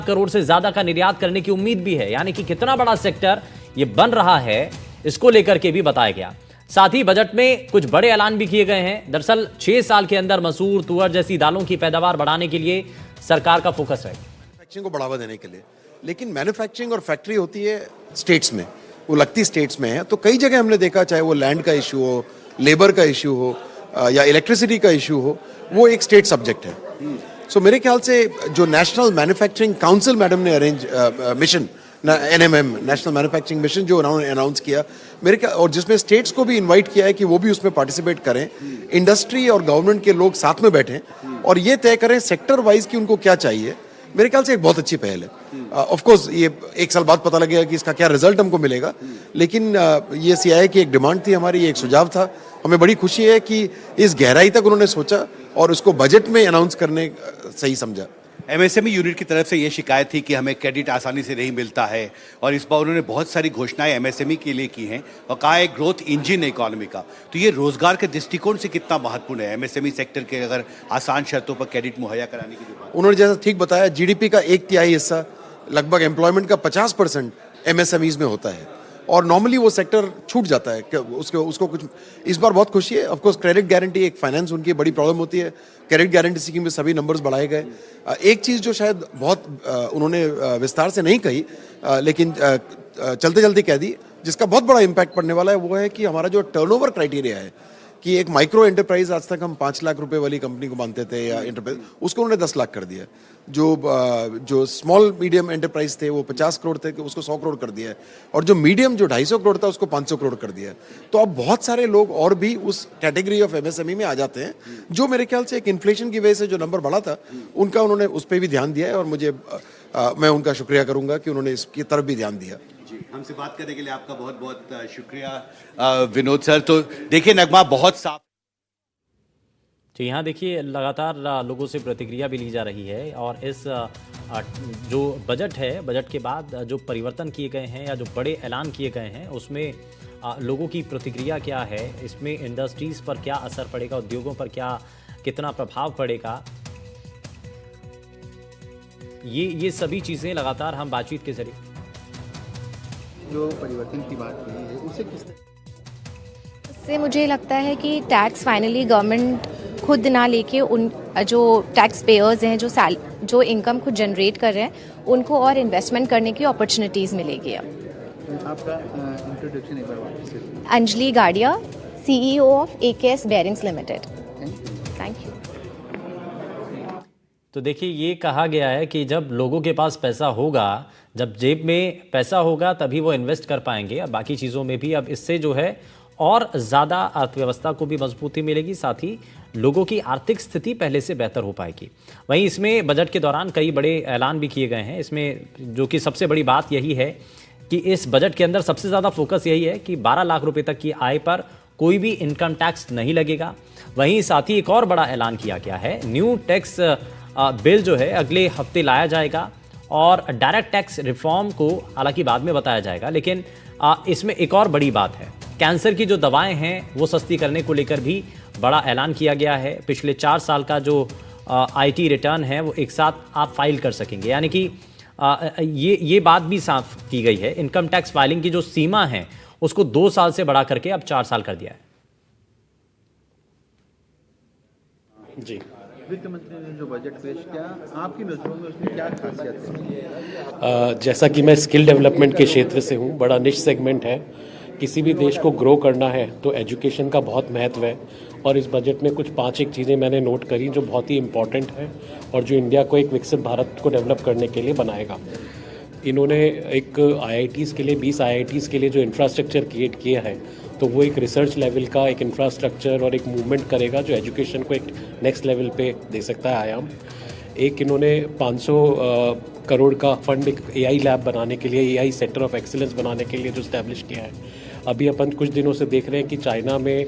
करोड़ से ज्यादा का निर्यात करने की उम्मीद भी है। यानी कि कितना बड़ा सेक्टर ये बन रहा है, इसको लेकर के भी बताया गया। साथ ही बजट में कुछ बड़े ऐलान भी किए गए हैं। दरअसल 6 साल के अंदर मसूर, तुअर जैसी दालों की पैदावार बढ़ाने के लिए सरकार का फोकस है। मैन्युफैक्चरिंग को बढ़ावा देने के लिए, लेकिन मैन्युफैक्चरिंग और फैक्ट्री होती है स्टेट्स में, वो लगती स्टेट्स में है। तो कई जगह हमने देखा, चाहे वो लैंड का इशू हो, लेबर का इशू हो या इलेक्ट्रिसिटी का इशू हो, वो एक स्टेट सब्जेक्ट है। सो मेरे ख्याल से जो नेशनल मैन्युफैक्चरिंग काउंसिल मैडम ने arrange mission NMM national manufacturing mission जो उन्होंने अनाउंस किया, मेरे ख्याल, और जिसमें स्टेट्स को भी इनवाइट किया है कि वो भी उसमें पार्टिसिपेट करें, इंडस्ट्री और गवर्नमेंट के लोग साथ में बैठें और ये तय करें सेक्टर वाइज कि उनको क्या चाहिए। मेरे ख्याल से एक बहुत अच्छी पहल है। ऑफ कोर्स ये 1 साल बाद पता लगेगा कि इसका क्या रिजल्ट हमको मिलेगा, लेकिन ये CII की एक डिमांड थी हमारी, ये एक सुझाव था। हमें बड़ी खुशी है कि इस गहराई तक उन्होंने सोचा और उसको बजट में अनाउंस करने सही समझा। MSME यूनिट की तरफ से ये शिकायत थी कि हमें क्रेडिट आसानी से नहीं मिलता है, और इस बार उन्होंने बहुत सारी घोषणाएं MSME के लिए की हैं और कहा है ग्रोथ इंजन है इकोनॉमी का। तो ये रोजगार के दृष्टिकोण से कितना महत्वपूर्ण है MSME सेक्टर के अगर आसान शर्तों पर क्रेडिट मुहैया कराने की जो बात। उन्होंने जैसा ठीक बताया, GDP का 1/3 हिस्सा, लगभग एम्प्लॉयमेंट का 50% MSMEs में होता है और नॉर्मली वो सेक्टर छूट जाता है। उसको कुछ इस बार बहुत खुशी है। ऑफकोर्स क्रेडिट गारंटी, एक फाइनेंस उनकी बड़ी प्रॉब्लम होती है, क्रेडिट गारंटी स्कीम में सभी नंबर्स बढ़ाए गए। एक चीज़ जो शायद बहुत उन्होंने विस्तार से नहीं कही, लेकिन चलते चलते कह दी, जिसका बहुत बड़ा इम्पैक्ट पड़ने वाला है, वो है कि हमारा जो टर्नओवर क्राइटेरिया है कि एक माइक्रो एंटरप्राइज, आज तक हम 5 लाख रुपए वाली कंपनी को मानते थे या एंटरप्राइज, उसको उन्होंने 10 लाख कर दिया। जो स्मॉल मीडियम एंटरप्राइज थे वो 50 करोड़ थे, उसको 100 करोड़ कर दिया है, और जो मीडियम जो 250 करोड़ था उसको 500 करोड़ कर दिया है। तो अब बहुत सारे लोग और भी उस कैटेगरी ऑफ MSME में आ जाते हैं, जो मेरे ख्याल से एक इन्फ्लेशन की वजह से जो नंबर बढ़ा था उनका उन्होंने उस पर भी ध्यान दिया है, और मुझे मैं उनका शुक्रिया करूंगा कि उन्होंने इसकी तरफ भी ध्यान दिया। हमसे बात करने के लिए आपका बहुत बहुत शुक्रिया विनोद सर। तो देखिए नगमा बहुत साफ। तो यहाँ देखिए लगातार लोगों से प्रतिक्रिया भी ली जा रही है, और इस जो बजट है, बजट के बाद जो परिवर्तन किए गए हैं या जो बड़े ऐलान किए गए हैं, उसमें लोगों की प्रतिक्रिया क्या है, इसमें इंडस्ट्रीज़ पर क्या असर पड़ेगा, उद्योगों पर कितना प्रभाव पड़ेगा, ये सभी चीज़ें लगातार हम बातचीत के जरिए जो परिवर्तन की बात की है उसे इससे मुझे लगता है कि टैक्स फाइनली गवर्नमेंट खुद ना लेके उन जो टैक्स पेयर्स हैं, जो इनकम खुद जनरेट कर रहे हैं, उनको और इन्वेस्टमेंट करने की अपॉर्चुनिटीज़ मिलेगी। अब आपका इंट्रोडक्शन एक बार वापस से। अंजलि गाडिया, CEO of AKS bearings limited. Thank you. तो देखिए, ये कहा गया है कि जब लोगों के पास पैसा होगा, जब जेब में पैसा होगा, तभी वो इन्वेस्ट कर पाएंगे। अब बाकी चीज़ों में भी अब इससे जो है और ज़्यादा अर्थव्यवस्था को भी मजबूती मिलेगी, साथ ही लोगों की आर्थिक स्थिति पहले से बेहतर हो पाएगी। वहीं इसमें बजट के दौरान कई बड़े ऐलान भी किए गए हैं। इसमें जो कि सबसे बड़ी बात यही है कि इस बजट के अंदर सबसे ज़्यादा फोकस यही है कि 12 लाख रुपए तक की आय पर कोई भी इनकम टैक्स नहीं लगेगा। वहीं साथ ही एक और बड़ा ऐलान किया गया है, न्यू टैक्स बिल जो है अगले हफ्ते लाया जाएगा, और डायरेक्ट टैक्स रिफॉर्म को हालांकि बाद में बताया जाएगा। लेकिन इसमें एक और बड़ी बात है, कैंसर की जो दवाएं हैं वो सस्ती करने को लेकर भी बड़ा ऐलान किया गया है। पिछले 4 साल का जो IT रिटर्न है वो एक साथ आप फाइल कर सकेंगे, यानी कि ये बात भी साफ की गई है। इनकम टैक्स फाइलिंग की जो सीमा है उसको 2 साल से बढ़ा करके अब 4 साल कर दिया है। जी, वित्त मंत्री ने जो बजट पेश किया, आपकी नज़रों में उसमें क्या खासियत है? जैसा कि मैं स्किल डेवलपमेंट के क्षेत्र से हूँ, बड़ा निश सेगमेंट है। किसी भी देश को ग्रो करना है तो एजुकेशन का बहुत महत्व है, और इस बजट में कुछ 5 चीज़ें मैंने नोट करी जो बहुत ही इम्पॉर्टेंट है और जो इंडिया को एक विकसित भारत को डेवलप करने के लिए बनाएगा। इन्होंने एक IITs के लिए 20 IITs के लिए जो इंफ्रास्ट्रक्चर क्रिएट किया है, तो वो एक रिसर्च लेवल का एक इंफ्रास्ट्रक्चर और एक मूवमेंट करेगा जो एजुकेशन को एक नेक्स्ट लेवल पे दे सकता है आयाम। एक इन्होंने 500 करोड़ का फंड एक AI लैब बनाने के लिए, AI सेंटर ऑफ एक्सीलेंस बनाने के लिए जो इस्टेब्लिश किया है। अभी अपन कुछ दिनों से देख रहे हैं कि चाइना में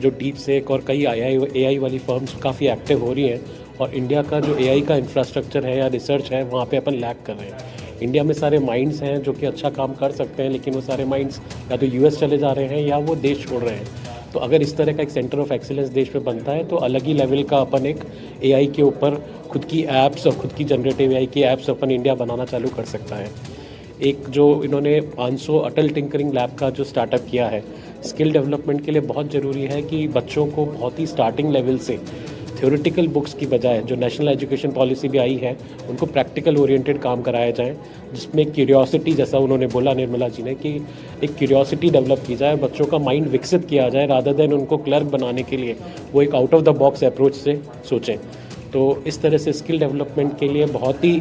जो डीप सेक और कई AI वाली फर्म्स काफ़ी एक्टिव हो रही हैं, और इंडिया का जो AI का इंफ्रास्ट्रक्चर है या रिसर्च है वहाँ पे अपन लैग कर रहे हैं। इंडिया में सारे माइंड्स हैं जो कि अच्छा काम कर सकते हैं, लेकिन वो सारे माइंड्स या तो US चले जा रहे हैं या वो देश छोड़ रहे हैं। तो अगर इस तरह का एक सेंटर ऑफ एक्सीलेंस देश में बनता है तो अलग ही लेवल का अपन एक एआई के ऊपर खुद की ऐप्स और खुद की जनरेटिव एआई की ऐप्स अपन इंडिया बनाना चालू कर सकता है। एक जो इन्होंने 500 अटल टिंकरिंग लैब का जो स्टार्टअप किया है, स्किल डेवलपमेंट के लिए बहुत ज़रूरी है कि बच्चों को बहुत ही स्टार्टिंग लेवल से थ्योरेटिकल बुक्स की बजाय जो नेशनल एजुकेशन पॉलिसी भी आई है उनको प्रैक्टिकल ओरिएंटेड काम कराया जाए, जिसमें क्यूरियोसिटी, जैसा उन्होंने बोला निर्मला जी ने, कि एक क्यूरियोसिटी डेवलप की जाए, बच्चों का माइंड विकसित किया जाए, रादर देन उनको क्लर्क बनाने के लिए वो एक out of the box approach से सोचें। तो इस तरह से स्किल डेवलपमेंट के लिए बहुत ही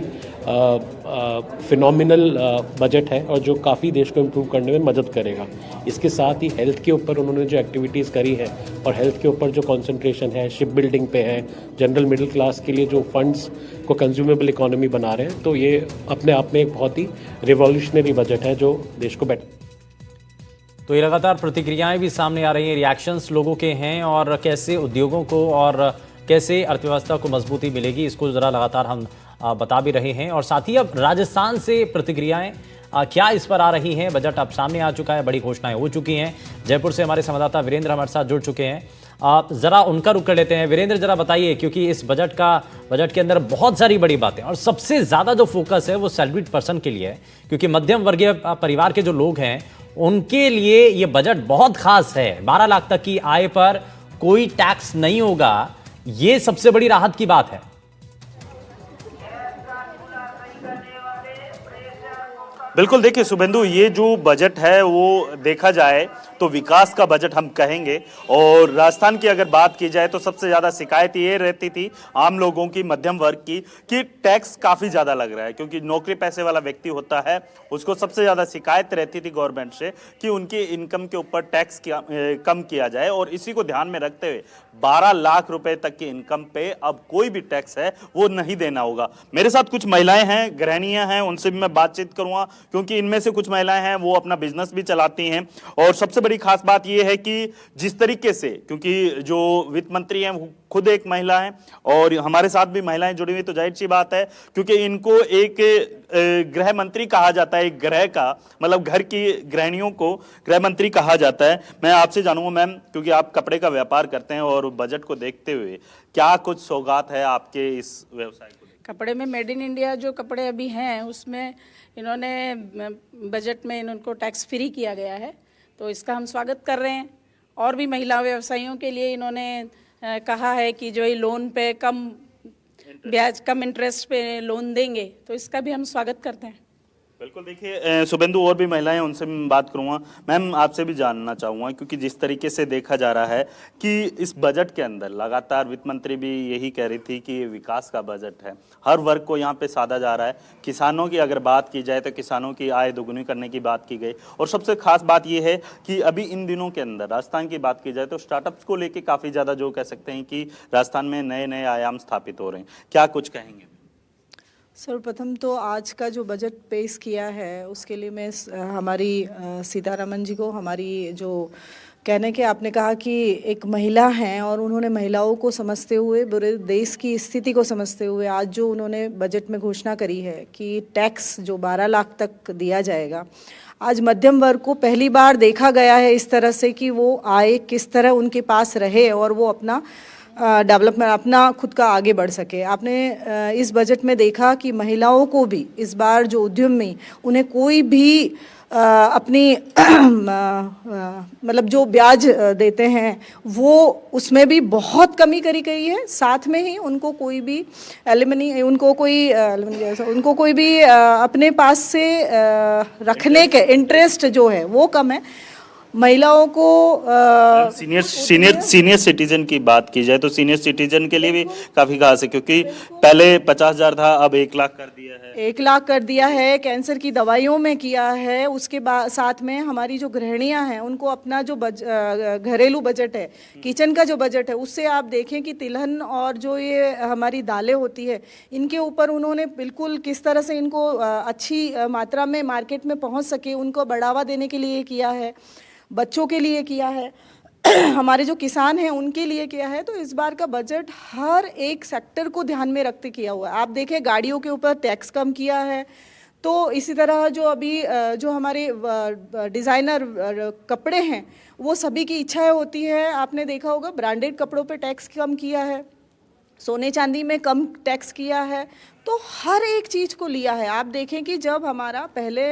फिनोमिनल बजट है और जो काफ़ी देश को इम्प्रूव करने में मदद करेगा। इसके साथ ही हेल्थ के ऊपर उन्होंने जो एक्टिविटीज़ करी है और हेल्थ के ऊपर जो कंसंट्रेशन है, शिप बिल्डिंग पे है, जनरल मिडिल क्लास के लिए जो फंड्स को कंज्यूमेबल इकोनॉमी बना रहे हैं, तो ये अपने आप में एक बहुत ही रिवॉल्यूशनरी बजट है जो देश को तो ये लगातार प्रतिक्रियाएं भी सामने आ रही हैं, रिएक्शंस लोगों के हैं और कैसे उद्योगों को और कैसे अर्थव्यवस्था को मजबूती मिलेगी, इसको ज़रा लगातार हम बता भी रहे हैं। और साथ ही अब राजस्थान से प्रतिक्रियाएं क्या इस पर आ रही हैं। बजट अब सामने आ चुका है, बड़ी घोषणाएं हो चुकी हैं। जयपुर से हमारे संवाददाता वीरेंद्र हमारे साथ जुड़ चुके हैं। ज़रा उनका रुख कर लेते हैं। वीरेंद्र, ज़रा बताइए, क्योंकि इस बजट के अंदर बहुत सारी बड़ी बातें और सबसे ज़्यादा जो फोकस है वो सैलरीड पर्सन के लिए है, क्योंकि मध्यम वर्गीय परिवार के जो लोग हैं उनके लिए ये बजट बहुत खास है। 12 लाख तक की आय पर कोई टैक्स नहीं होगा, ये सबसे बड़ी राहत की बात है। बिल्कुल, देखिए शुभेंदु, ये जो बजट है वो देखा जाए तो विकास का बजट हम कहेंगे। और राजस्थान की अगर बात की जाए तो सबसे ज़्यादा शिकायत ये रहती थी आम लोगों की, मध्यम वर्ग की, कि टैक्स काफ़ी ज़्यादा लग रहा है, क्योंकि नौकरी पैसे वाला व्यक्ति होता है उसको सबसे ज़्यादा शिकायत रहती थी गवर्नमेंट से कि उनकी इनकम के ऊपर टैक्स कम किया जाए। और इसी को ध्यान में रखते हुए 12 लाख रुपए तक की इनकम पे अब कोई भी टैक्स है वो नहीं देना होगा। मेरे साथ कुछ महिलाएं हैं, गृहिणियां हैं, उनसे भी मैं बातचीत करूंगा, क्योंकि इनमें से कुछ महिलाएं हैं वो अपना बिजनेस भी चलाती हैं। और सबसे बड़ी खास बात यह है कि जिस तरीके से, क्योंकि जो वित्त मंत्री हैं वो खुद एक महिला है और हमारे साथ भी महिलाएं जुड़ी हुई, तो जाहिर सी बात है, क्योंकि इनको एक गृह मंत्री कहा जाता है, एक गृह का मतलब घर की गृहिणियों को गृह मंत्री कहा जाता है। मैं आपसे जानूंगा मैम, क्योंकि आप कपड़े का व्यापार करते हैं और बजट को देखते हुए क्या कुछ सौगात है आपके इस व्यवसाय को? कपड़े में मेड इन इंडिया जो कपड़े अभी हैं उसमें इन्होंने बजट में इनको टैक्स फ्री किया गया है, तो इसका हम स्वागत कर रहे हैं। और भी महिला व्यवसायियों के लिए इन्होंने कहा है कि जो ये लोन पे कम ब्याज, कम इंटरेस्ट पे लोन देंगे, तो इसका भी हम स्वागत करते हैं। बिल्कुल, देखिए शुभेंदु, और भी महिलाएं उनसे मैं बात करूंगा। मैम, आपसे भी जानना चाहूँगा, क्योंकि जिस तरीके से देखा जा रहा है कि इस बजट के अंदर लगातार वित्त मंत्री भी यही कह रही थी कि ये विकास का बजट है, हर वर्ग को यहाँ पे साधा जा रहा है। किसानों की अगर बात की जाए तो किसानों की आय दोगुनी करने की बात की गई, और सबसे खास बात ये है कि अभी इन दिनों के अंदर राजस्थान की बात की जाए तो स्टार्टअप्स को लेकर काफ़ी ज़्यादा जो कह सकते हैं कि राजस्थान में नए नए आयाम स्थापित हो रहे हैं, क्या कुछ कहेंगे? सर्वप्रथम तो आज का जो बजट पेश किया है उसके लिए मैं हमारी सीतारमन जी को, हमारी जो कहने के आपने कहा कि एक महिला हैं और उन्होंने महिलाओं को समझते हुए, पूरे देश की स्थिति को समझते हुए आज जो उन्होंने बजट में घोषणा करी है कि टैक्स जो 12 लाख तक दिया जाएगा, आज मध्यम वर्ग को पहली बार देखा गया है इस तरह से कि वो आय किस तरह उनके पास रहे और वो अपना डेवलपमेंट, अपना खुद का आगे बढ़ सके। आपने इस बजट में देखा कि महिलाओं को भी इस बार जो उद्यम में उन्हें कोई भी अपनी मतलब जो ब्याज देते हैं वो उसमें भी बहुत कमी करी गई है। साथ में ही उनको कोई भी एलिमनी, उनको कोई भी अपने पास से रखने के इंटरेस्ट जो है वो कम है। महिलाओं को सीनियर सिटीजन की बात की जाए तो सीनियर सिटीजन के लिए भी काफी खास है, क्योंकि पहले 50,000 था, अब 1 लाख कर दिया है। 1 लाख कर दिया है, कैंसर की दवाइयों में किया है। उसके बाद साथ में हमारी जो गृहिणियां हैं उनको अपना जो घरेलू बजट है, किचन का जो बजट है, उससे आप देखें कि तिलहन और जो ये हमारी दालें होती है इनके ऊपर उन्होंने बिल्कुल किस तरह से इनको अच्छी मात्रा में मार्केट में पहुंच सके उनको बढ़ावा देने के लिए किया है, बच्चों के लिए किया है, हमारे जो किसान हैं उनके लिए किया है। तो इस बार का बजट हर एक सेक्टर को ध्यान में रखते किया हुआ है। आप देखें गाड़ियों के ऊपर टैक्स कम किया है, तो इसी तरह जो अभी जो हमारे डिज़ाइनर कपड़े हैं वो सभी की इच्छाएं होती है। आपने देखा होगा ब्रांडेड कपड़ों पे टैक्स कम किया है, सोने चांदी में कम टैक्स किया है, तो हर एक चीज़ को लिया है। आप देखें कि जब हमारा पहले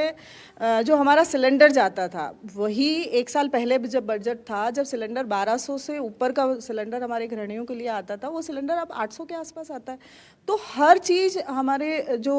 जो हमारा सिलेंडर जाता था, वही एक साल पहले जब बजट था, जब सिलेंडर 1200 से ऊपर का सिलेंडर हमारे गृहिणियों के लिए आता था, वो सिलेंडर अब 800 के आसपास आता है। तो हर चीज़ हमारे जो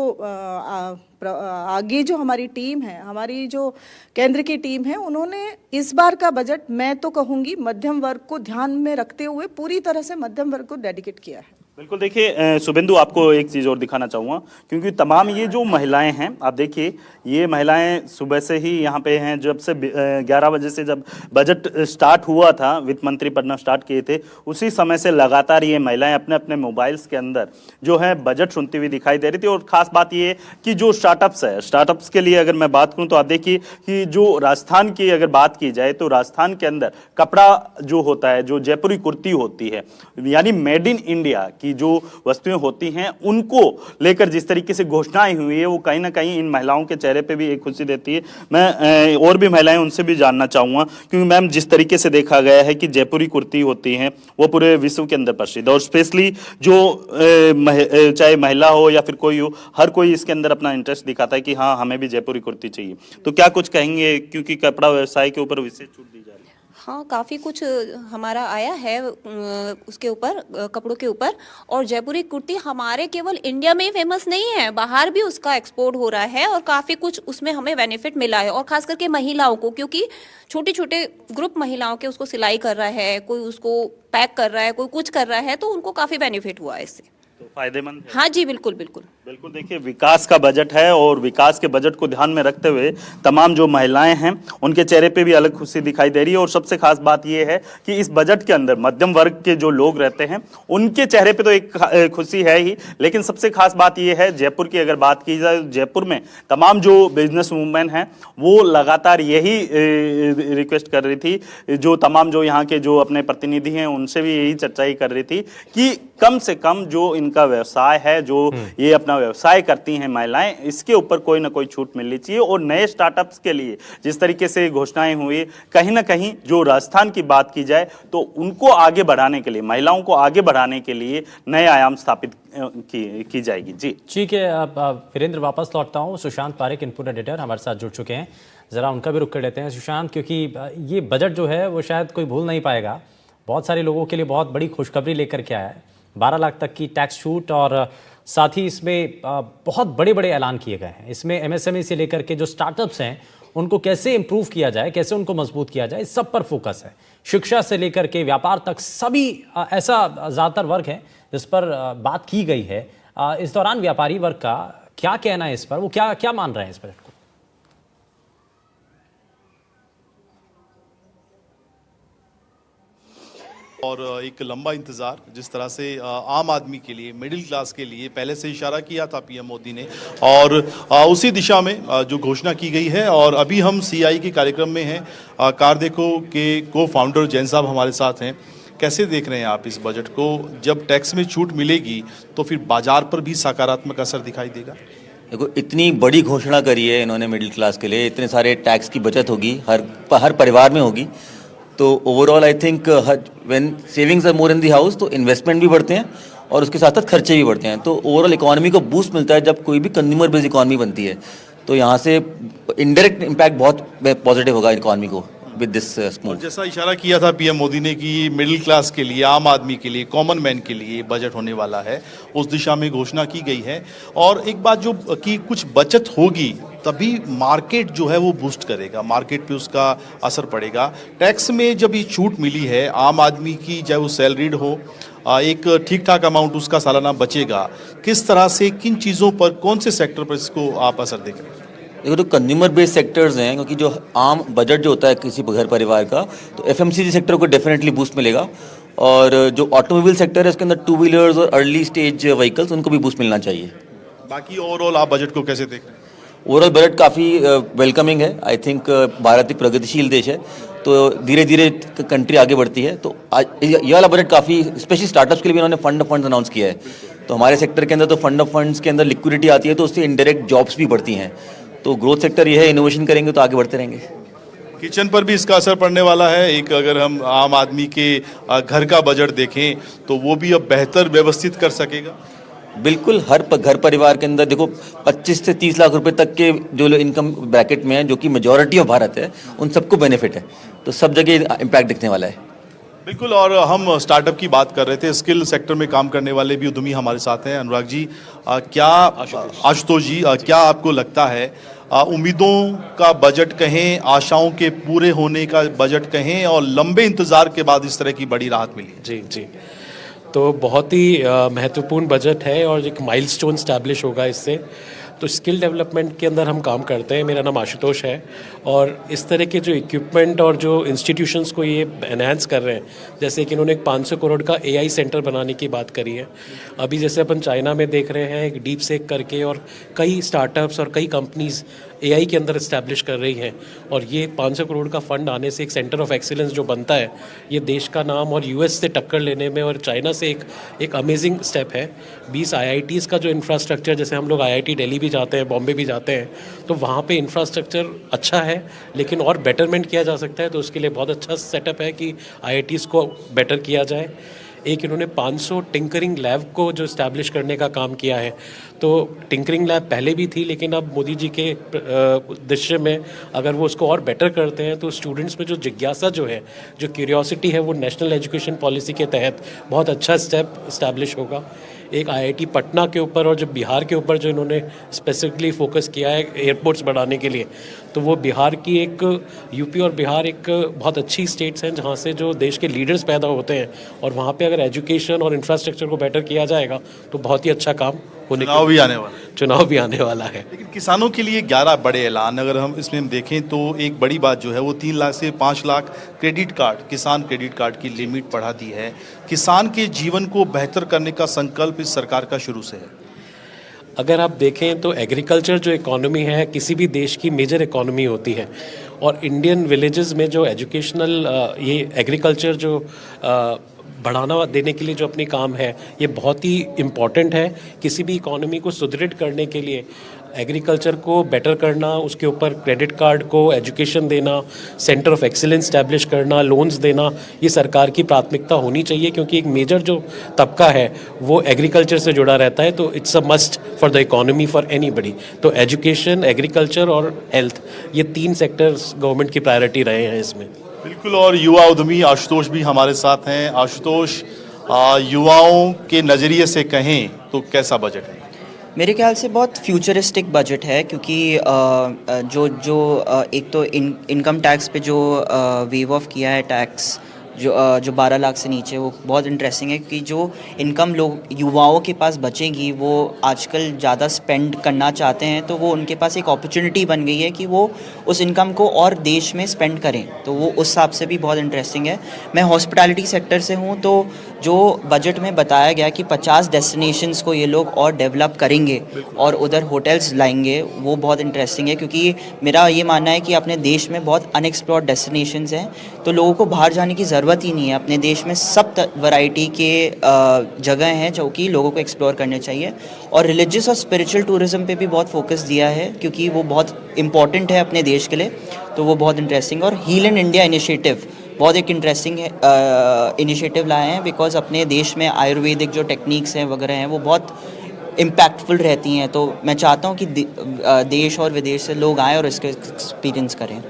आगे जो हमारी टीम है, हमारी जो केंद्र की टीम है, उन्होंने इस बार का बजट मैं तो कहूँगी मध्यम वर्ग को ध्यान में रखते हुए पूरी तरह से मध्यम वर्ग को डेडिकेट किया है। बिल्कुल, देखिए शुभेंदु, आपको एक चीज़ और दिखाना चाहूँगा, क्योंकि तमाम ये जो महिलाएं हैं, आप देखिए ये महिलाएं सुबह से ही यहाँ पे हैं। जब से 11 बजे से जब बजट स्टार्ट हुआ था, वित्त मंत्री पढ़ना स्टार्ट किए थे, उसी समय से लगातार ये महिलाएं अपने अपने मोबाइल्स के अंदर जो है बजट सुनती हुई दिखाई दे रही थी। और ख़ास बात ये कि जो स्टार्टअप्स है, स्टार्टअप्स के लिए अगर मैं बात करूँ तो आप देखिए कि जो राजस्थान की अगर बात की जाए तो राजस्थान के अंदर कपड़ा जो होता है, जो जयपुरी कुर्ती होती है, यानी मेड इन इंडिया की जो वस्तुएं होती हैं, उनको लेकर जिस तरीके से घोषणाएं हुई है, वो कहीं ना कहीं इन महिलाओं के चेहरे पे भी एक खुशी देती है। मैं और भी महिलाएं उनसे भी जानना चाहूंगा, क्योंकि मैम जिस तरीके से देखा गया है कि जयपुरी कुर्ती होती हैं वो पूरे विश्व के अंदर प्रसिद्ध, और स्पेशली जो चाहे महिला हो या फिर कोई हो, हर कोई इसके अंदर अपना इंटरेस्ट दिखाता है कि हाँ हमें भी जयपुरी कुर्ती चाहिए। तो क्या कुछ कहेंगे, क्योंकि कपड़ा व्यवसाय के ऊपर विशेष छूट दी जा रही है? हाँ, काफ़ी कुछ हमारा आया है उसके ऊपर, कपड़ों के ऊपर। और जयपुरी कुर्ती हमारे केवल इंडिया में ही फेमस नहीं है, बाहर भी उसका एक्सपोर्ट हो रहा है और काफ़ी कुछ उसमें हमें बेनिफिट मिला है। और ख़ास करके महिलाओं को, क्योंकि छोटे छोटे ग्रुप महिलाओं के उसको सिलाई कर रहा है, कोई उसको पैक कर रहा है, कोई कुछ कर रहा है, तो उनको काफ़ी बेनिफिट हुआ है इससे। तो फायदेमंद है। हाँ जी, बिल्कुल बिल्कुल बिल्कुल। देखिए विकास का बजट है, और विकास के बजट को ध्यान में रखते हुए तमाम जो महिलाएं हैं उनके चेहरे पे भी अलग खुशी दिखाई दे रही है। और सबसे खास बात यह है कि इस बजट के अंदर मध्यम वर्ग के जो लोग रहते हैं उनके चेहरे पे तो एक खुशी है ही, लेकिन सबसे खास बात यह है, जयपुर की अगर बात की जाए, जयपुर में तमाम जो बिजनेस वूमेन हैं वो लगातार यही रिक्वेस्ट कर रही थी, जो तमाम जो यहाँ के जो अपने प्रतिनिधि हैं उनसे भी यही चर्चा ही कर रही थी कि कम से कम जो इनका व्यवसाय है, जो ये अपना व्यवसाय करती हैं महिलाएं, इसके ऊपर कोई ना कोई छूट मिलनी चाहिए। और नए स्टार्टअप्स के लिए जिस तरीके से घोषणाएं हुई, कहीं ना कहीं जो राजस्थान की बात की जाए तो उनको आगे बढ़ाने के लिए, महिलाओं को आगे बढ़ाने के लिए नए आयाम स्थापित की जाएगी। जी ठीक है, अब वीरेंद्र वापस लौटता हूँ। सुशांत पारेख इनपुट एडिटर हमारे साथ जुड़ चुके हैं, ज़रा उनका भी रुख कर लेते हैं। सुशांत, क्योंकि ये बजट जो है वो शायद कोई भूल नहीं पाएगा, बहुत सारे लोगों के लिए बहुत बड़ी खुशखबरी लेकर के आया है। 12 लाख तक की टैक्स छूट, और साथ ही इसमें बहुत बड़े बड़े ऐलान किए गए हैं। इसमें एमएसएमई से लेकर के जो स्टार्टअप्स हैं उनको कैसे इंप्रूव किया जाए, कैसे उनको मजबूत किया जाए, इस सब पर फोकस है। शिक्षा से लेकर के व्यापार तक सभी ऐसा ज़्यादातर वर्ग है जिस पर बात की गई है। इस दौरान व्यापारी वर्ग का क्या कहना है इस पर, वो क्या क्या मान रहे हैं इस बजट को? और एक लंबा इंतज़ार, जिस तरह से आम आदमी के लिए, मिडिल क्लास के लिए पहले से इशारा किया था पीएम मोदी ने, और उसी दिशा में जो घोषणा की गई है। और अभी हम सीआई के कार्यक्रम में हैं, कारदेखो के को फाउंडर जैन साहब हमारे साथ हैं। कैसे देख रहे हैं आप इस बजट को? जब टैक्स में छूट मिलेगी तो फिर बाजार पर भी सकारात्मक असर दिखाई देगा? देखो, इतनी बड़ी घोषणा करी है इन्होंने मिडिल क्लास के लिए, इतने सारे टैक्स की बचत होगी, हर परिवार में होगी। तो overall I think when savings are more in the house, तो इन्वेस्टमेंट भी बढ़ते हैं और उसके साथ साथ खर्चे भी बढ़ते हैं। तो ओवरऑल इकोनॉमी को बूस्ट मिलता है जब कोई भी कंज्यूमर बेस्ड इकोनॉमी बनती है। तो यहाँ से इनडायरेक्ट इम्पैक्ट बहुत पॉजिटिव होगा इकोनॉमी को विद दिस स्मूथ। जैसा इशारा किया था पीएम मोदी ने कि मिडिल क्लास के लिए, आम आदमी के लिए, कॉमन मैन के लिए बजट होने वाला है, उस दिशा में घोषणा की गई है। और एक बात जो कि कुछ बचत होगी तभी मार्केट जो है वो बूस्ट करेगा, मार्केट पे उसका असर पड़ेगा। टैक्स में जब ये छूट मिली है, आम आदमी की चाहे वो सैलरीड हो, एक ठीक ठाक अमाउंट उसका सालाना बचेगा। किस तरह से, किन चीज़ों पर, कौन से सेक्टर पर इसको आप असर देख रहे हैं? देखो, तो कंज्यूमर बेस्ड सेक्टर्स हैं, क्योंकि जो आम बजट जो होता है किसी घर परिवार का, तो एफएमसीजी सेक्टर को डेफिनेटली बूस्ट मिलेगा। और जो ऑटोमोबाइल सेक्टर है उसके अंदर टू व्हीलर्स और अर्ली स्टेज व्हीकल्स, उनको भी बूस्ट मिलना चाहिए। बाकी ओवरऑल आप बजट को कैसे देख रहे हैं? ओवरऑल बजट काफ़ी वेलकमिंग है। आई थिंक भारत एक प्रगतिशील देश है, तो धीरे धीरे कंट्री आगे बढ़ती है। तो ये वाला बजट काफ़ी, स्पेशली स्टार्टअप्स के लिए भी इन्होंने फंड अनाउंस किया है। तो हमारे सेक्टर के अंदर तो फंड ऑफ फंड्स के अंदर लिक्विडिटी आती है, तो उससे इनडायरेक्ट जॉब्स भी बढ़ती हैं। तो ग्रोथ सेक्टर ये है, इनोवेशन करेंगे तो आगे बढ़ते रहेंगे। किचन पर भी इसका असर पड़ने वाला है। एक अगर हम आम आदमी के घर का बजट देखें तो वो भी अब बेहतर व्यवस्थित कर सकेगा। बिल्कुल, हर घर परिवार के अंदर देखो 25 से 30 लाख रुपए तक के जो लोग इनकम ब्रैकेट में हैं, जो कि मेजॉरिटी ऑफ भारत है, उन सबको बेनिफिट है। तो सब जगह इम्पैक्ट दिखने वाला है। बिल्कुल। और हम स्टार्टअप की बात कर रहे थे, स्किल सेक्टर में काम करने वाले भी उद्यमी हमारे साथ हैं। अनुराग जी, आशुतोष जी, क्या आपको लगता है उम्मीदों का बजट कहें, आशाओं के पूरे होने का बजट कहें, और लंबे इंतजार के बाद इस तरह की बड़ी राहत मिली? जी जी, तो बहुत ही महत्वपूर्ण बजट है और एक माइलस्टोन स्टैब्लिश होगा इससे। तो स्किल डेवलपमेंट के अंदर हम काम करते हैं। मेरा नाम आशुतोष है और इस तरह के जो इक्विपमेंट और जो इंस्टीट्यूशंस को ये एनहांस कर रहे हैं, जैसे कि इन्होंने एक 500 करोड़ का AI सेंटर बनाने की बात करी है। अभी जैसे अपन चाइना में देख रहे हैं एक डीप सेक करके, और कई स्टार्टअप्स और कई कंपनीज AI के अंदर इस्टेब्लिश कर रही हैं, और ये 500 करोड़ का फंड आने से एक सेंटर ऑफ एक्सीलेंस जो बनता है, ये देश का नाम और US से टक्कर लेने में और चाइना से एक अमेजिंग स्टेप है। 20 IITs का जो इंफ्रास्ट्रक्चर, जैसे हम लोग IIT दिल्ली भी जाते हैं, बॉम्बे भी जाते हैं, तो वहाँ पे इंफ्रास्ट्रक्चर अच्छा है लेकिन और बेटरमेंट किया जा सकता है। तो उसके लिए बहुत अच्छा सेटअप है कि IITs को बेटर किया जाए। एक इन्होंने 500 टिंकरिंग लैब को जो इस्टेब्लिश करने का काम किया है। तो टिंकरिंग लैब पहले भी थी, लेकिन अब मोदी जी के उद्देश्य में अगर वो उसको और बेटर करते हैं तो स्टूडेंट्स में जो जिज्ञासा जो है, जो क्यूरियोसिटी है, वो नेशनल एजुकेशन पॉलिसी के तहत बहुत अच्छा स्टेप इस्टेब्लिश होगा। एक IIT पटना के ऊपर और जो बिहार के ऊपर जो इन्होंने स्पेसिफिकली फोकस किया है एयरपोर्ट्स बढ़ाने के लिए, तो वो बिहार की एक यूपी और बिहार एक बहुत अच्छी स्टेट्स हैं जहाँ से जो देश के लीडर्स पैदा होते हैं, और वहाँ पे अगर एजुकेशन और इंफ्रास्ट्रक्चर को बेटर किया जाएगा तो बहुत ही अच्छा काम होने चुनाव भी आने वाला है। चुनाव भी आने वाला है। लेकिन किसानों के लिए 11 बड़े ऐलान, अगर हम इसमें देखें तो एक बड़ी बात जो है वो 3 लाख से 5 लाख क्रेडिट कार्ड, किसान क्रेडिट कार्ड की लिमिट बढ़ा दी है। किसान के जीवन को बेहतर करने का संकल्प इस सरकार का शुरू से है। अगर आप देखें तो एग्रीकल्चर जो इकोनॉमी है, किसी भी देश की मेजर इकोनॉमी होती है, और इंडियन विलेजेस में जो एजुकेशनल ये एग्रीकल्चर जो बढ़ाना देने के लिए जो अपनी काम है, ये बहुत ही इम्पॉर्टेंट है। किसी भी इकोनॉमी को सुदृढ़ करने के लिए एग्रीकल्चर को बेटर करना, उसके ऊपर क्रेडिट कार्ड को एजुकेशन देना, सेंटर ऑफ एक्सीलेंस स्टैब्लिश करना, लोन्स देना, ये सरकार की प्राथमिकता होनी चाहिए, क्योंकि एक मेजर जो तबका है वो एग्रीकल्चर से जुड़ा रहता है। तो it's a must for the economy for anybody. तो एजुकेशन, एग्रीकल्चर और हेल्थ, ये 3 सेक्टर्स गवर्नमेंट की प्रायोरिटी रहे हैं इसमें। बिल्कुल। और युवा उद्यमी आशुतोष भी हमारे साथ हैं। आशुतोष, युवाओं के नज़रिए से कहें तो कैसा बजट है? मेरे ख्याल से बहुत फ्यूचरिस्टिक बजट है, क्योंकि एक तो इनकम टैक्स पे जो वेव ऑफ किया है टैक्स, जो 12 लाख से नीचे, वो बहुत इंटरेस्टिंग है, क्योंकि जो इनकम लोग युवाओं के पास बचेगी वो आजकल ज़्यादा स्पेंड करना चाहते हैं, तो वो उनके पास एक अपॉर्चुनिटी बन गई है कि वो उस इनकम को और देश में स्पेंड करें। तो वो उस हिसाब से भी बहुत इंटरेस्टिंग है। मैं हॉस्पिटैलिटी सेक्टर से हूँ, तो जो बजट में बताया गया कि 50 डेस्टिनेशंस को ये लोग और डेवलप करेंगे और उधर होटल्स लाएंगे, वो बहुत इंटरेस्टिंग है, क्योंकि मेरा ये मानना है कि अपने देश में बहुत अनएक्सप्लोर्ड डेस्टिनेशंस हैं, तो लोगों को बाहर जाने की ज़रूरत ही नहीं है। अपने देश में सब वैरायटी के जगह हैं जो कि लोगों को एक्सप्लोर करने चाहिए। और रिलीजियस और स्पिरिचुअल टूरिज्म पे भी बहुत फोकस दिया है, क्योंकि वो बहुत इंपॉर्टेंट है अपने देश के लिए, तो वो बहुत इंटरेस्टिंग। और हील इन इंडिया इनिशिएटिव बहुत एक इंटरेस्टिंग इनिशिएटिव लाए हैं, बिकॉज अपने देश में आयुर्वेदिक जो टेक्निक्स हैं वगैरह हैं वो बहुत इम्पैक्टफुल रहती हैं। तो मैं चाहता हूँ कि देश और विदेश से लोग आएँ और इसका एक्सपीरियंस करें।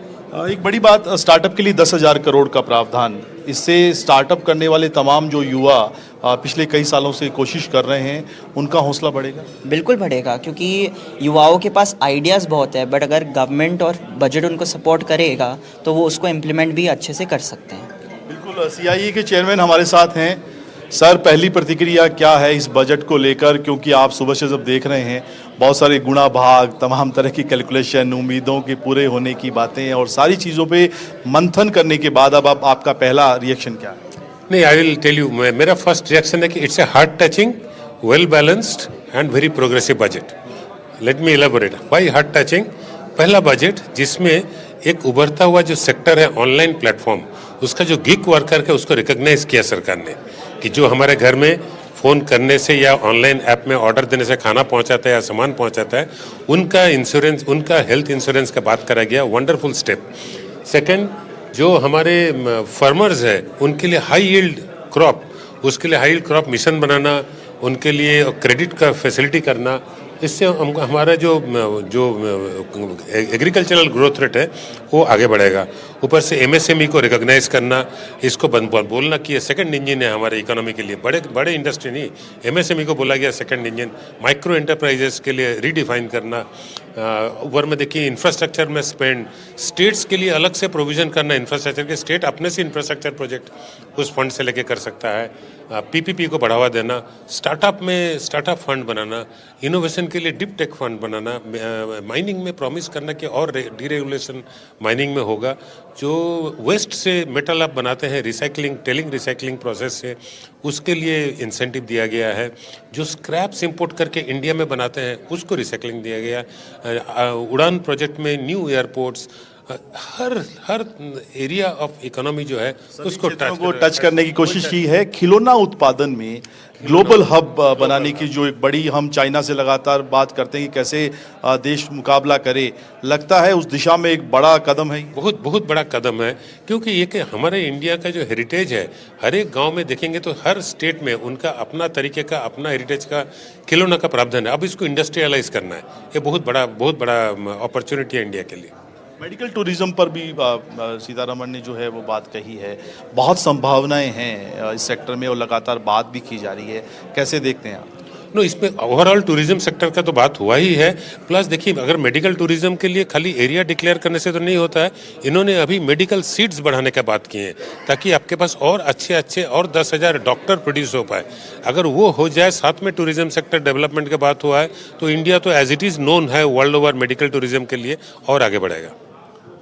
एक बड़ी बात, स्टार्टअप के लिए 10,000 करोड़ का प्रावधान, इससे स्टार्टअप करने वाले तमाम जो युवा पिछले कई सालों से कोशिश कर रहे हैं, उनका हौसला बढ़ेगा। बिल्कुल बढ़ेगा, क्योंकि युवाओं के पास आइडियाज़ बहुत है, बट अगर गवर्नमेंट और बजट उनको सपोर्ट करेगा तो वो उसको इम्प्लीमेंट भी अच्छे से कर सकते हैं। बिल्कुल। CIE के चेयरमैन हमारे साथ हैं। सर, पहली प्रतिक्रिया क्या है इस बजट को लेकर, क्योंकि आप सुबह से जब देख रहे हैं बहुत सारे गुणा भाग, तमाम तरह की कैलकुलेशन, उम्मीदों के पूरे होने की बातें और सारी चीज़ों पे मंथन करने के बाद अब आपका पहला रिएक्शन क्या है? नहीं, आई विल टेल यू, मेरा फर्स्ट रिएक्शन है कि it's a heart touching, well balanced and very progressive budget. Let me elaborate why heart touching. पहला बजट जिसमें एक उभरता हुआ जो सेक्टर है ऑनलाइन प्लेटफॉर्म, उसका जो गिग वर्कर है उसको रिकॉग्नाइज किया सरकार ने, कि जो हमारे घर में फ़ोन करने से या ऑनलाइन ऐप में ऑर्डर देने से खाना पहुंचाता है या सामान पहुंचाता है, उनका इंश्योरेंस, उनका हेल्थ इंश्योरेंस का बात करा गया, वंडरफुल स्टेप। सेकंड, जो हमारे फार्मर्स है उनके लिए हाई यील्ड क्रॉप, उसके लिए हाई यील्ड क्रॉप मिशन बनाना, उनके लिए क्रेडिट का फैसिलिटी करना, इससे हमारा जो एग्रीकल्चरल ग्रोथ रेट है वो आगे बढ़ेगा। ऊपर से एमएसएमई को रिकॉग्नाइज करना, इसको बोलना कि ये सेकंड इंजन है हमारे इकोनॉमी के लिए। बड़े इंडस्ट्री नहीं, एमएसएमई को बोला गया सेकंड इंजन। माइक्रो एंटरप्राइजेस के लिए रीडिफाइन करना। ऊपर में देखिए इंफ्रास्ट्रक्चर में स्पेंड, स्टेट्स के लिए अलग से प्रोविजन करना इंफ्रास्ट्रक्चर के, स्टेट अपने से इंफ्रास्ट्रक्चर प्रोजेक्ट उस फंड से लेके कर सकता है। पीपीपी को बढ़ावा देना, स्टार्टअप में स्टार्टअप फंड बनाना, इनोवेशन के लिए डीप टेक फंड बनाना, माइनिंग में प्रॉमिस करना कि और डीरेगुलेशन माइनिंग में होगा। जो वेस्ट से मेटल आप बनाते हैं रिसाइकलिंग, टेलिंग रिसाइकलिंग प्रोसेस से, उसके लिए इंसेंटिव दिया गया है। जो स्क्रैप्स इंपोर्ट करके इंडिया में बनाते हैं उसको रिसाइकलिंग दिया गया। उड़ान प्रोजेक्ट में new airports, her area of economy जो है उसको टच करने की कोशिश की है। खिलौना उत्पादन में ग्लोबल हब बनाने की जो एक बड़ी, हम चाइना से लगातार बात करते हैं कि कैसे देश मुकाबला करे, लगता है उस दिशा में एक बड़ा कदम है। बहुत बड़ा कदम है, क्योंकि ये कि हमारे इंडिया का जो हेरिटेज है, हर एक गांव में देखेंगे तो हर स्टेट में उनका अपना तरीके का, अपना हेरिटेज का खिलौना का प्रावधान है। अब इसको इंडस्ट्रियलाइज करना है, ये बहुत बड़ा अपॉर्चुनिटी है इंडिया के लिए। मेडिकल टूरिज्म पर भी सीतारमण ने जो है वो बात कही है, बहुत संभावनाएं हैं इस सेक्टर में और लगातार बात भी की जा रही है, कैसे देखते हैं आप? नो, इसमें ओवरऑल टूरिज्म सेक्टर का तो बात हुआ ही है। प्लस देखिए, अगर मेडिकल टूरिज्म के लिए खाली एरिया डिक्लेयर करने से तो नहीं होता है, इन्होंने अभी मेडिकल सीट्स बढ़ाने का बात की है, ताकि आपके पास और अच्छे और 10,000 डॉक्टर प्रोड्यूस हो पाए। अगर वो हो जाए, साथ में टूरिज्म सेक्टर डेवलपमेंट की बात हुआ है, तो इंडिया तो एज इट इज़ नोन है वर्ल्ड ओवर मेडिकल टूरिज्म के लिए, और आगे बढ़ेगा।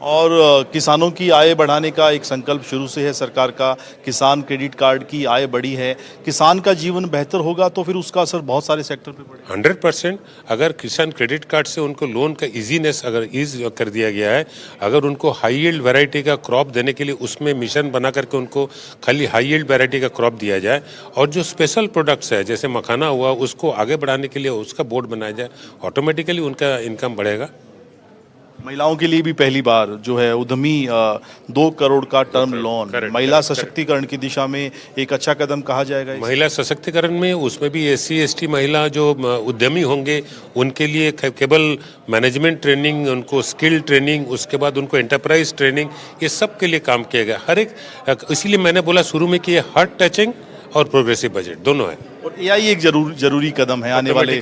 और किसानों की आय बढ़ाने का एक संकल्प शुरू से है सरकार का। किसान क्रेडिट कार्ड की आय बढ़ी है, किसान का जीवन बेहतर होगा तो फिर उसका असर बहुत सारे सेक्टर पे पड़ेगा। 100%। अगर किसान क्रेडिट कार्ड से उनको लोन का इजीनेस अगर ईज कर दिया गया है, अगर उनको हाई यील्ड वैरायटी का क्रॉप देने के लिए उसमें मिशन बना करके उनको खाली हाई यील्ड वैरायटी का क्रॉप दिया जाए, और जो स्पेशल प्रोडक्ट्स है जैसे मखाना हुआ, उसको आगे बढ़ाने के लिए उसका बोर्ड बनाया जाए, ऑटोमेटिकली उनका इनकम बढ़ेगा। महिलाओं के लिए भी पहली बार जो है उद्यमी 2 करोड़ का टर्म लोन, महिला सशक्तिकरण की दिशा में एक अच्छा कदम कहा जाएगा। महिला सशक्तिकरण में उसमें भी SC ST महिला जो उद्यमी होंगे उनके लिए केवल मैनेजमेंट ट्रेनिंग, उनको स्किल ट्रेनिंग, उसके बाद उनको एंटरप्राइज ट्रेनिंग, ये सब के लिए काम किया गया हर एक। इसीलिए मैंने बोला शुरू में कि ये हार्ट टचिंग और प्रोग्रेसिव बजट दोनों है। और AI एक जरूरी कदम है आने वाले,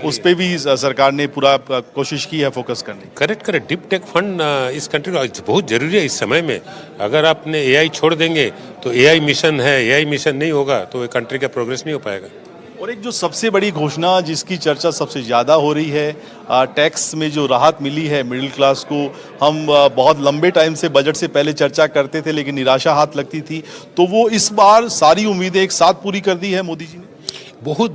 उस पे भी सरकार ने पूरा कोशिश की है फोकस करने। करेक्ट। डीप टेक फंड इस कंट्री को बहुत जरूरी है इस समय में। अगर आपने AI छोड़ देंगे तो AI मिशन है, AI मिशन नहीं होगा तो कंट्री का प्रोग्रेस नहीं हो पाएगा। और एक जो सबसे बड़ी घोषणा जिसकी चर्चा सबसे ज़्यादा हो रही है, टैक्स में जो राहत मिली है मिडिल क्लास को। हम बहुत लंबे टाइम से बजट से पहले चर्चा करते थे लेकिन निराशा हाथ लगती थी, तो वो इस बार सारी उम्मीदें एक साथ पूरी कर दी है मोदी जी ने। बहुत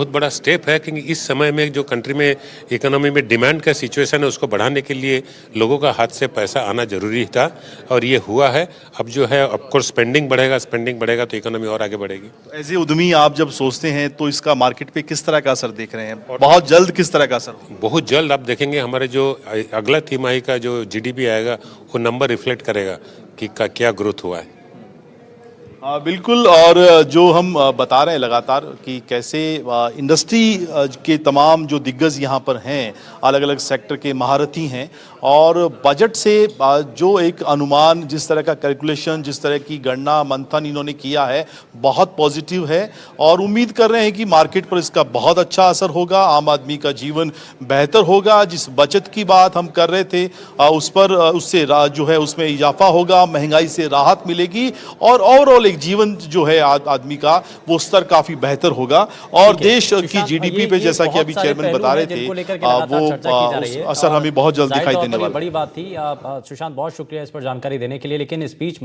बड़ा स्टेप है, क्योंकि इस समय में जो कंट्री में इकोनॉमी में डिमांड का सिचुएशन है उसको बढ़ाने के लिए लोगों का हाथ से पैसा आना जरूरी था, और ये हुआ है। अब जो है ऑफकोर्स स्पेंडिंग बढ़ेगा तो इकोनॉमी और आगे बढ़ेगी। एज ए उद्यमी आप जब सोचते हैं तो इसका मार्केट पे किस तरह का असर देख रहे हैं? बहुत जल्द किस तरह का असर? बहुत जल्द आप देखेंगे हमारे जो अगला तिमाही का जो GDP आएगा वो नंबर रिफ्लेक्ट करेगा कि क्या ग्रोथ हुआ है। बिल्कुल। और जो हम बता रहे हैं लगातार कि कैसे इंडस्ट्री के तमाम जो दिग्गज यहाँ पर हैं, अलग अलग सेक्टर के महारथी हैं, और बजट से जो एक अनुमान, जिस तरह का कैलकुलेशन, जिस तरह की गणना मंथन इन्होंने किया है, बहुत पॉजिटिव है। और उम्मीद कर रहे हैं कि मार्केट पर इसका बहुत अच्छा असर होगा, आम आदमी का जीवन बेहतर होगा। जिस बचत की बात हम कर रहे थे उससे जो है उसमें इजाफा होगा, महंगाई से राहत मिलेगी, और ओवरऑल एक जीवन जो है आदमी का वो स्तर काफी बेहतर होगा। और देश की GDP पे जैसा कि अभी चेयरमैन बता रहे थे, वो असर हमें बहुत जल्द दिखाई देने वाला। बड़ी बात थी। सुशांत, बहुत शुक्रिया इस पर जानकारी देने के लिए। लेकिन इस बीच